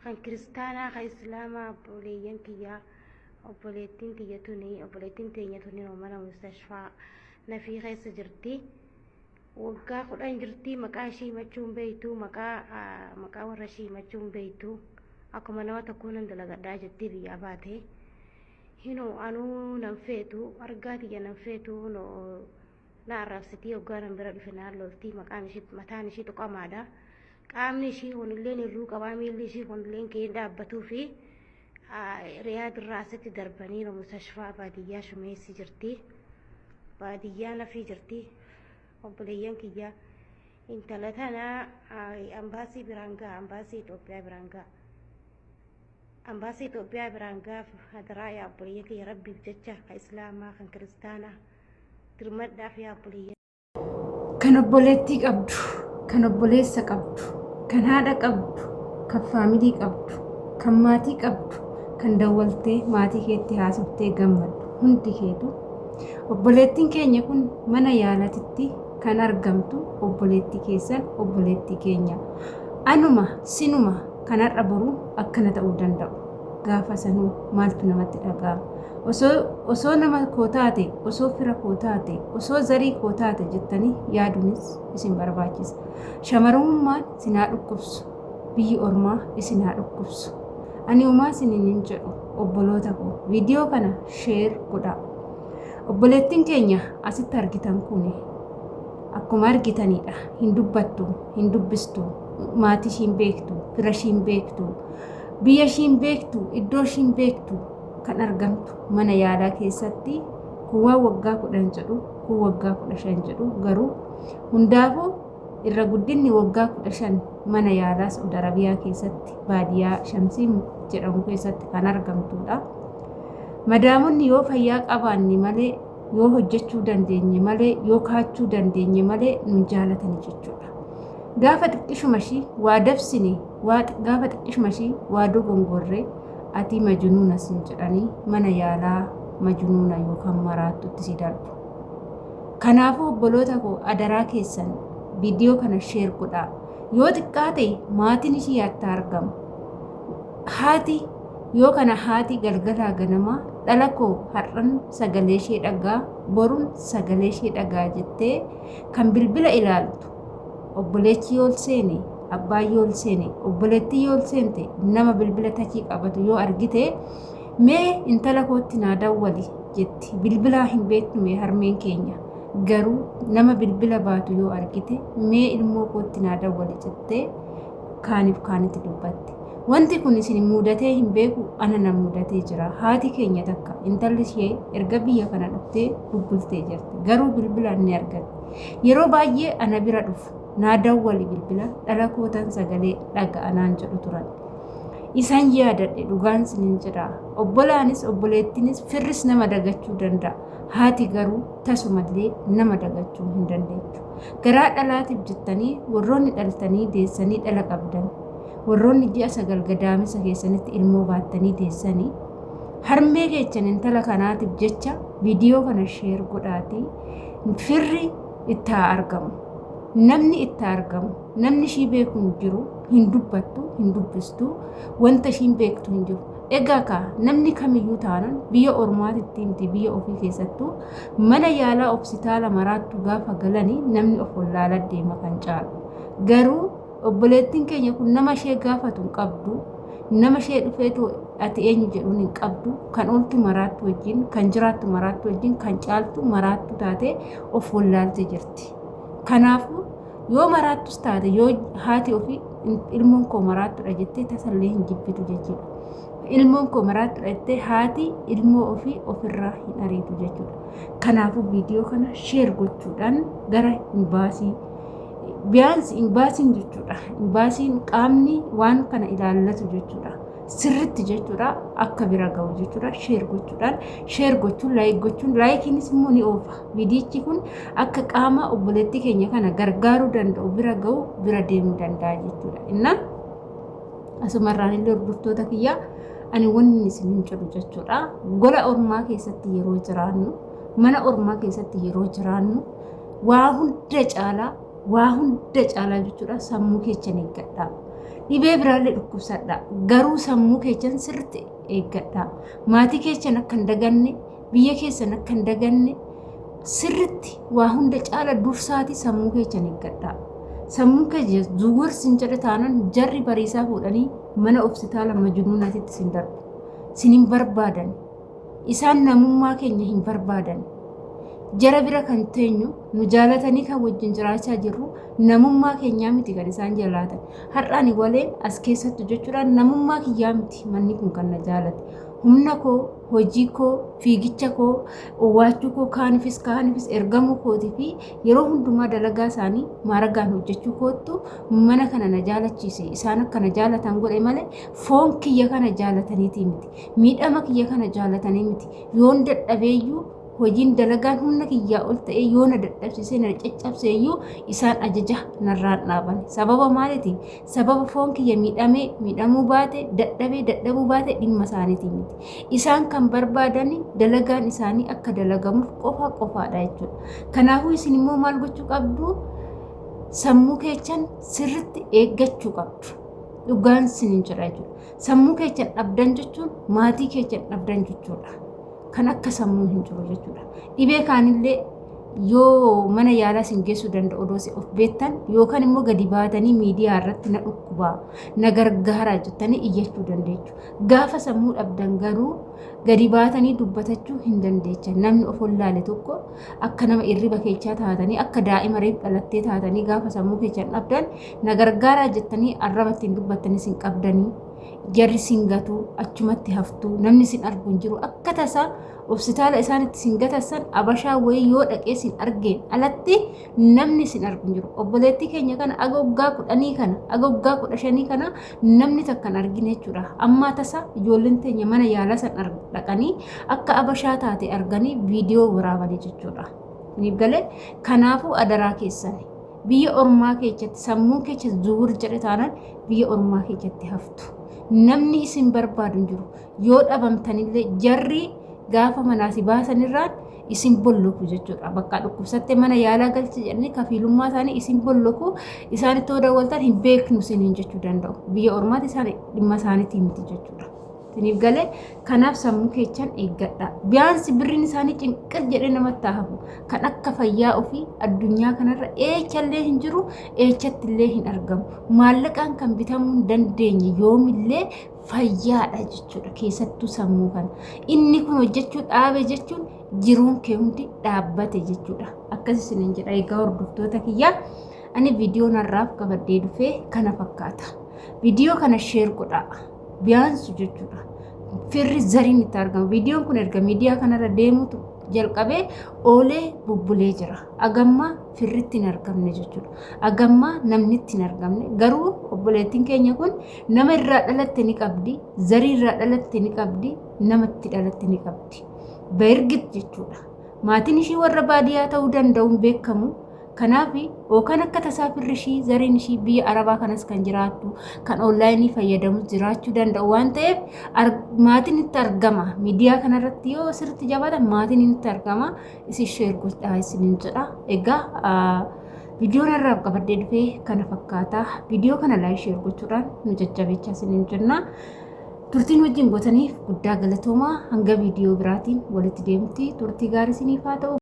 kan kiristaanaa kan islaamaa obboleeyyan kiyyaa obboleettiin kiyya tuni obboleettiin teenya tuni mana mustashfaa nafii keessa jirti. Waggaa 10 jirti. Maqaa ishii himachuun beektu maqaa warra ishii himachuun beektu akkuma nama tokko nan dalagadhaa jettee biyyaa baate. Hinoo anuu nan feetu argaa tiyya nan feetu na arrabsitii waggaa nan bira dhufe naan loltii mataan ishii tuqamaadha. Qaamni ishii hunilleen irruu qabaa miilli ishii hunilleen kee dhaabbatuu fi riyaad irraa asitti darbanii mustashfaa baadiyyaa Shumeessi jirti. Baadiyyaa nafii jirti. Obboleeyyan kiyya intala tana ambaasii biraan ga'a ambaasii Itoophiyaa biraan ga'a. Ambaasii Itoophiyaa biraan ga'a hadaraa yaa obboleeyyan kiyya rabbiif jecha kan islaamaa kan kiristaanaa dirmadhaaf yaa obboleeyyan. Kan obboleettii qabdu, kan obboleessa qabdu, kan haadha qabdu, kan faamilii qabdu, kan maatii qabdu, kan dawwaltee maatii keetti haasoftee gammaddu hundi keetu obboleettiin keenya kun mana yaalatitti kan argamtu obboleettii keessan obboleettii keenya anuma sinuma kanarra boru akkana ta'uu danda'u. Gaafa sanuu maaltu namatti dhaga'ama? Osoo nama koo taate, osoo fira koo taate, osoo zarii koo taate jettanii yaaduunis isin barbaachisa. Shamarrummaan isin haa dhukkubsu, biyyi ormaa isin haa dhukkubsu. Ani umaa isiniin jedhu obboloota koo viidiyoo kana sheer godhaa. Obboleettiin keenya asitti argitan kun akkuma argitanidha. Hin dubbattu, hin dubbistu, maatii ishiin beektu, fira ishiin beektu, biyya ishiin beektu, iddoo ishiin beektu kan argamtu mana yaalaa keessatti kuwaa waggaa 10 jedhu, kuwaa waggaa 15 jedhu garuu hundaafuu irra guddinni waggaa 15 mana yaalaa Saudi Arabiyaa keessatti baadiyyaa Shamsiin jedhamu keessatti kan argamtudha. Madaamonni yoo fayyaa qabaanne malee yoo hojjechuu dandeenye malee yoo kaachuu dandeenye malee nun jaalatani jechuudha. Gaafa xiqqishumashii waa dabsine gaafa xiqqishumashii waa dogongorree ati majnuuna sin jedhanii mana yaalaa majnuuna yookaan maraattutti si darbu. Kanaafuu obboloota koo adaraa keessan viidiyoo kana sheer godhaa. Yoo xiqqaate maatiin ishii yaatti argamu. Haati yoo kana haati galgalaa ganamaa dhala koo har'an sagalee ishee dhagaa boruun sagalee ishee dhagaa jettee kan bilbila ilaaltu obboleechi yoo seene abbaan yoo seene obboleettii yoo seente nama bilbila tachii qabatu yoo argite mee intala kootti naa dawwali jetti. Bilbilaa hin beektu mee harmeen keenya garuu nama bilbila baatu yoo argite mee ilmoo kootti naa dawwali jettee kaaniif kaanitti dubbatti. Wanti kun isin mudatee hin beeku ana na mudatee jira. Haati keenya takka intalli ishee erga biyya kana dhuftee bubbultee jirti. Garuu bilbilaan ni argatti. Yeroo baay'ee ana bira dhufu naa dawwali bilbila dhala kootan sagalee dhaga'anaan jedhu turan. Isaan yaadadhe dhugaan sinin jedha. Obbolaanis obboleettiinis firris nama dagachuu danda'a. Haati garuu tasumallee nama dagachuu hin dandeechu. Garaa dhalaatiif jettanii warroonni dhaltanii deessanii dhala qabdan. Warroonni ji'a 9 gadaamisa keessanitti ilmoo baattanii deessanii harmee keessan intala kanaatiif jecha viidiyoo kana sheer godhaatii firri itti argamu. Namni itti argamu, namni ishii beeku hin jiru, hin dubbattu, hin dubbistu, wanta ishiin beektu hin jiru. Egaa ka namni kamiyyuu taanan biyya ormaatitti himti biyya ofii keessattuu mana yaalaa hospitaala maraattu gaafa galanii namni of wallaalaa deema kan caalu. Garuu obboleettiin keenya kun nama ishee gaafatu hin qabdu, nama ishee dhufeetu ati eenyu jedhuun hin qabdu, kan ooltu maraattu wajjin, kan jiraattu maraattu wajjin, kan caaltu maraattu taate of wallaaltee jirti. Kanaafuu yoo maraattus taate yoo haati ofii ilmoon koo maraattudha jettee tasallee hin jibbitu jechuudha. Ilmoon koo maraattudha jettee haati ilmoo ofii ofirraa hin ariitu jechuudha. Kanaafuu viidiyoo kana sheer gochuudhaan gara imbaasii biyaansi imbaasiin jechuudha. Imbaasiin qaamni waan kana ilaallatu jechuudha. Sirritti jechuudha akka bira ga'u jechuudha. Sheer gochuun laayikiinis immoo ni oofa. Viidiyichi kun akka qaama obboleettii keenya kana gargaaruu danda'u bira ga'u bira deemuu danda'a jechuudha. Inna asumarraan illee hordoftoota kiyyaa ani wanni isin hin jedhu jechuudha. Gola ormaa keessatti yeroo jiraannu, mana ormaa keessatti yeroo jiraannu waa hunda caalaa jechuudha sammuu keenya eeggadhaa. dhibee biraallee dhukkubsadha. Garuu sammuu keessan sirriitti eeggadha. Maatii keessan akka hin daganne, biyya keessan akka hin daganne sirriitti waa hunda caala dursaati sammuu keessan eeggadha. Sammuu keessa zuwwarsin jedhe taanan jarri bariisaa fuudhanii mana hospitaala majnuunaatitti sin darbu. Sin hin barbaadan. Isaan namummaa keenya hin barbaadan. Jara bira kan teenyu nu jaalatanii kan wajjin jiraachaa jirru namummaa keenyaa miti kan isaan jaalatan. Har'aani waleen as keessatti jechuudhaan namummaa kiyyaa miti manni kun kan na jaalate. Humna koo, hojii koo, fiigicha koo, owwaachuu koo kaanifis ergamuu kootii fi yeroo hundumaa dalagaa isaanii maaragaan hojjechuu koottu mana kana na jaalachiise. Isaan akka na jaalatan godhe malee foon kiyya kana jaalataniitii miti. Miidhama kiyya kana jaalatanii miti. Yoon dadhabeeyyuu hojiin dalagaan humna kiyyaa ol ta'e yoo na dadhabsiisee na caccabseeyyuu isaan ajaja narraan dhaaban. Sababa maaliiti? Sababa foon kiyya miidhamuu baate dadhabuu baate dhimma isaaniitii miti. Isaan kan barbaadan dalagaan isaanii akka dalagamuuf qofaadha jechuudha. Kanaafuu isin immoo maal gochuu qabdu? Sammuu keessan sirriitti eeggachuu qabdu. Dhugaan isin jira jechuudha. Sammuu keessan dhabdan jechuun maatii keessan dhabdan jechuudha. Kan akka sammuu hin jiru jechuudha. Dhibee kaanillee yoo mana yaalaa sin geessuu danda'u doosii of beektan yookaan immoo gadi baatanii miidiyaa irratti na dhukkubaa na gargaaraa jettanii iyyachuu dandeechu. Gaafa sammuu dhabdan garuu gadi baatanii dubbatachuu hin dandeechan. Namni of wallaale tokko akka nama irriba keechaa taatanii akka daa'ima reef dhalattee taatanii gaafa sammuu keechan dhabdan na gargaaraa jettanii arraba ittiin dubbattanii sin qabdanii. Jarri sin gatu achumatti haftu namni sin argu hin jiru akka tasaa hospitaala isaanitti sin gatassan abashaa wayii yoo dhaqee sin argeen alatti namni sin argu hin jiru. Obboleettii keenya kana agoggaa 10 kana agoggaa 15 kana namni takkan argine jechuudha. Amma tasaa ijoolleen teenya mana yaalaa san dhaqanii akka abashaa taate arganii viidiyoo waraabanii jechuudha. Ni galee kanaafuu adaraa keessanii biyya ormaa keessatti sammuu keessa zuwur jedhe taanaan biyya ormaa keessatti haftu. Namni isin barbaadu jiru yoo dhabamtanillee jarri gaafa manaasi baasanirraan isin bolloku jechuudha. Bakka dhukkubsatte mana yaalaa galchi jedhanii kafiilummaa isaanii isin bolloku isaanitti yoo dawwaltan hin beeknu isiniin jechuu danda'u. Biyya ormaatti isaan dhimma isaaniitii miti jechuudha. Isiniif galee kanaaf sammuu keessan eeggadha. Biyaansi birriin isaanii cinqir jedhee namatti hafu kan akka fayyaa ofii addunyaa kanarra eechallee hin jiru eechattillee hin argamu. Maallaqaan kan bitamuu hin dandeenye yoomillee fayyaadha jechuudha. Keessattuu sammuu kana. Inni kun hojjechuu dhaabe jechuun jiruun kee hundi dhaabbate jechuudha. Akkasii isiniin jedha. Egaa hordoftoota kiyyaa ani viidiyoo narraaf qabadhee dhufee kana fakkaata. Viidiyoo kana sheer godhaa. Biyaansu jechuudha. Firri zariin itti argamu. Viidiyoon kun erga miidiyaa kanarra deemutu jalqabee oolee bubbulee jira. Agammaa firritti hin argamne jechuudha. Agammaa namni itti hin argamne. Garuu obboleettiin keenya kun nama irraa dhalatte ni qabdi, zarii irraa dhalatte ni qabdi, nama itti dhalatte ni qabdi. Beergit jechuudha. Maatiin ishii warra baadiyyaa ta'uu danda'uun beekamu. Kanaaf yookaan akka tasaa firri ishii zariin ishii biyya Arabaa kanas kan jiraattu kan onlaayinii fayyadamu jiraachuu danda'u waan ta'eef maatiin itti argama. Miidiyaa kanarratti yoo sirriitti jabaatan maatiin itti argama. Isin sheer godhaa isiniin jedha. Egaa viidiyoo narraaf qabadhee dhufee kana fakkaata. Viidiyoo kana laayik sheer gochuudhaan nu jajjabeechaa isiniin jenna. Turtiin wajjin gootaniif guddaa galatoomaa hanga viidiyoo biraatiin walitti deemti. Turtii gaarii isiniif haa ta'u.